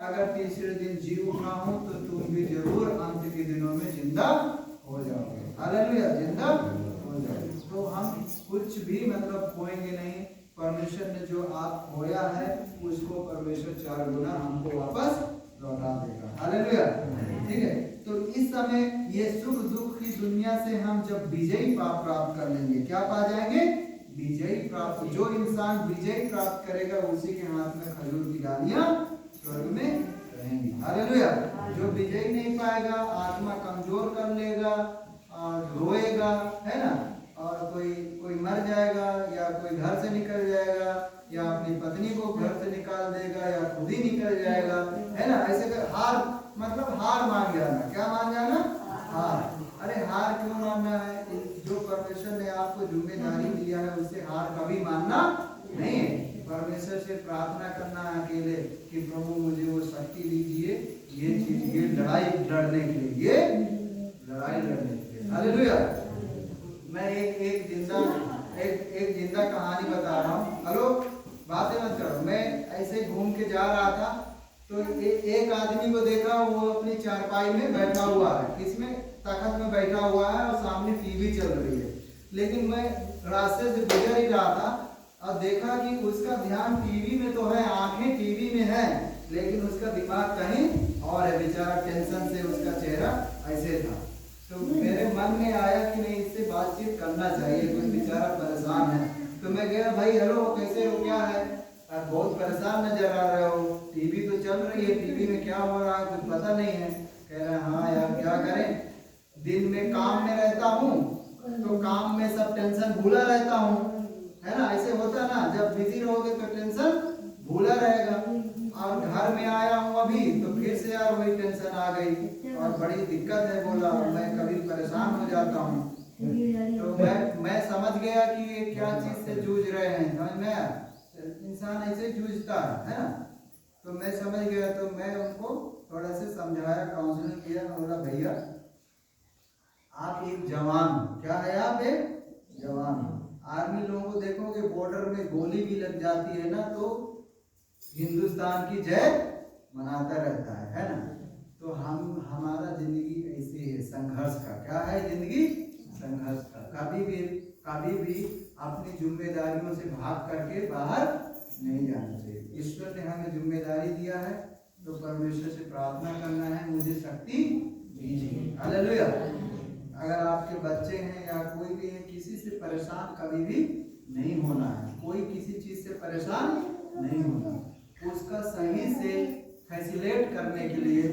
अगर तीसरे दिन जी उठा हूं तो तुम भी जरूर अंत के दिनों में जिंदा हो जाओगे। हालेलुया, जिंदा हो जाओगे। तो हम कुछ भी मतलब खोएंगे नहीं। परमेश्वर ने जो आप खोया है उसको परमेश्वर 4 गुना हमको वापस लौटा देगा। हालेलुया, ठीक है। तो इस समय ये सुख दुख की दुनिया से हम जब विजयी प्राप्त कर लेंगे, क्या पा जाएंगे? विजयी प्राप्त। जो इंसान विजय प्राप्त करेगा उसी के हाथ में खजूर की डालियां स्वर्ग में रहेंगी। हालेलुया। जो विजय नहीं पाएगा आत्मा कमजोर कर लेगा और रोएगा, है ना, और कोई मर जाएगा या कोई घर से निकल जाएगा या अपनी पत्नी को घर से निकाल देगा या खुद ही निकल जाएगा, है ना। ऐसे कर हार, मतलब हार मान जाना। क्या मान जाना? हार। अरे हार क्यों मानना है? जो परमेश्वर ने आपको जिम्मेदारी दिया है उससे हार कभी मानना नहीं है। परमेश्वर से प्रार्थना करना अकेले कि प्रभु मुझे वो शक्ति दीजिए, ये चीज, ये लड़ाई लड़ने के लिए, ये लड़ाई लड़ने के लिए। हालेलुया। मैं एक जिंदा कहानी बता रहा हूँ। हेलो, बातें मत करो। मैं ऐसे घूम के जा रहा था तो एक आदमी को देखा, वो अपनी चारपाई में बैठा हुआ है, किसमें, तखत में बैठा हुआ है और सामने टीवी चल रही है। लेकिन मैं रास्ते से गुजर ही रहा था और देखा कि उसका ध्यान टीवी में तो है, आंखें टीवी में है, लेकिन उसका दिमाग कहीं और है। बेचारा टेंशन से उसका चेहरा ऐसे था। तो मेरे मन में आया कि नहीं, इससे बातचीत करना चाहिए, कोई बेचारा परेशान है। तो मैं गया, भाई हेलो, कैसे हो, क्या है? आप बहुत परेशान नजर आ रहे हो, टीवी तो चल रही है, टीवी में क्या हो रहा है कुछ पता नहीं है। कह रहे हैं हाँ यार क्या करें, दिन में काम में रहता हूँ तो काम में सब टेंशन भूला रहता हूँ, है ना। ऐसे होता ना, जब बिजी रहोगे तो टेंशन भूला रहेगा। और घर में आया हूँ अभी तो फिर से यार वही टेंशन आ गई और बड़ी दिक्कत है। बोला मैं कभी परेशान हो जाता हूँ। तो मैं समझ गया कि ये क्या चीज से जूझ रहे हैं। समझ में आया? इंसान ऐसे जूझता है ना। तो मैं समझ गया, तो मैं उनको थोड़ा से समझाया, काउंसलिंग किया। बोला भैया आप एक जवान हो। क्या है? आप एक जवान हो। आर्मी लोगों को देखोगे बॉर्डर में गोली भी लग जाती है ना तो हिंदुस्तान की जय मनाता रहता है ना। तो हमारा जिंदगी ऐसी है, संघर्ष का। क्या है जिंदगी? संघर्ष का। कभी भी अपनी जिम्मेदारियों से भाग करके बाहर नहीं जाना चाहिए। ईश्वर ने हमें जिम्मेदारी दिया है तो परमेश्वर से प्रार्थना करना है, मुझे शक्ति दीजिए। हालेलुया। अगर आपके बच्चे हैं या कोई भी है, किसी से परेशान कभी भी नहीं होना है। कोई किसी चीज से परेशान नहीं होना। उसका सही से फैसिलेट करने के लिए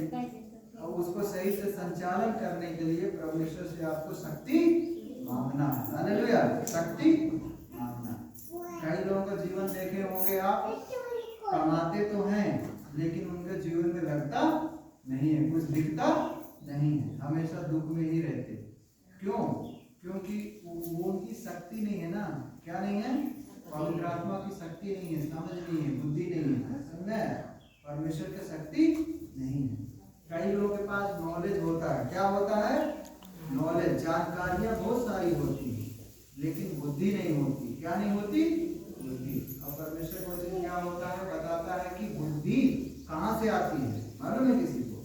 और उसको सही से संचालन करने के लिए परमेश्वर से आपको शक्ति मांगना है। हालेलुया, शक्ति मांगना। कई लोगों का जीवन देखे होंगे आप, कमाते तो हैं लेकिन उनके जीवन में लगता नहीं है, कुछ दिखता नहीं है, हमेशा दुख में ही रहते। क्यों? क्योंकि वो उनकी शक्ति नहीं है ना। क्या नहीं है? पवित्र आत्मा की शक्ति नहीं है, समझ नहीं है, बुद्धि नहीं है, समझे? परमेश्वर की शक्ति नहीं है। कई लोगों के पास नॉलेज होता है। क्या होता है? नॉलेज, जानकारियां बहुत सारी होती है लेकिन बुद्धि नहीं होती। क्या नहीं होती? बुद्धि। और परमेश्वर को क्या होता है, बताता है कि बुद्धि कहाँ से आती है। मालूम है किसी को?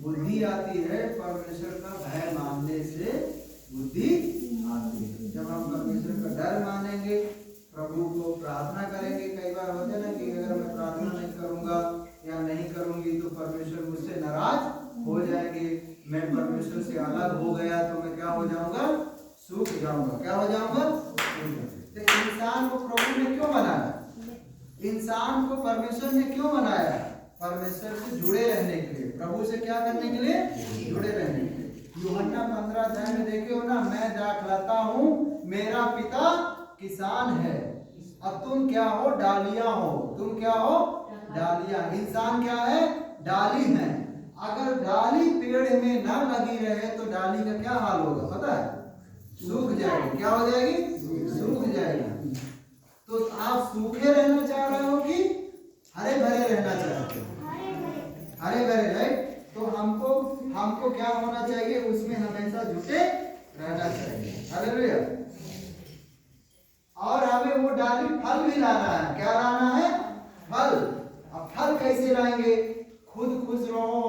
बुद्धि आती है परमेश्वर का भय मानने से, बुद्धि आती है। जब हम परमेश्वर का डर मानेंगे, प्रभु को प्रार्थना करेंगे। कई बार होता है ना कि अगर मैं प्रार्थना नहीं करूंगा या नहीं करूंगी तो परमेश्वर मुझसे नाराज हो जाएंगे, मैं परमेश्वर से अलग हो गया तो मैं क्या हो जाऊंगा? सूख जाऊंगा। क्या हो जाऊंगा? तो इंसान को प्रभु ने क्यों बनाया? इंसान को परमेश्वर ने क्यों बनाया? परमेश्वर से जुड़े रहने के लिए। प्रभु से क्या करने के लिए? जुड़े रहने के लिए। यूहन्ना 15 अध्याय में देखे हो ना, मैं दाखलता हूँ, मेरा पिता किसान है और तुम क्या हो? डालियां हो। तुम क्या हो? डालियां। इंसान क्या है? डाली है। अगर डाली पेड़ में ना लगी रहे तो डाली का क्या हाल होगा पता है? सूख जाएगी। क्या हो जाएगी? सूख जाएगी। तो आप सूखे रहना चाह रहे हो कि हरे भरे रहना चाहते हो? हरे भरे, राइट। तो हमको क्या होना चाहिए? उसमें हमेशा जुटे रहना चाहिए। हालेलुया। और हमें वो डाली फल भी लाना है। क्या लाना है? फल। अब फल कैसे लाएंगे? खुद खुश रहो,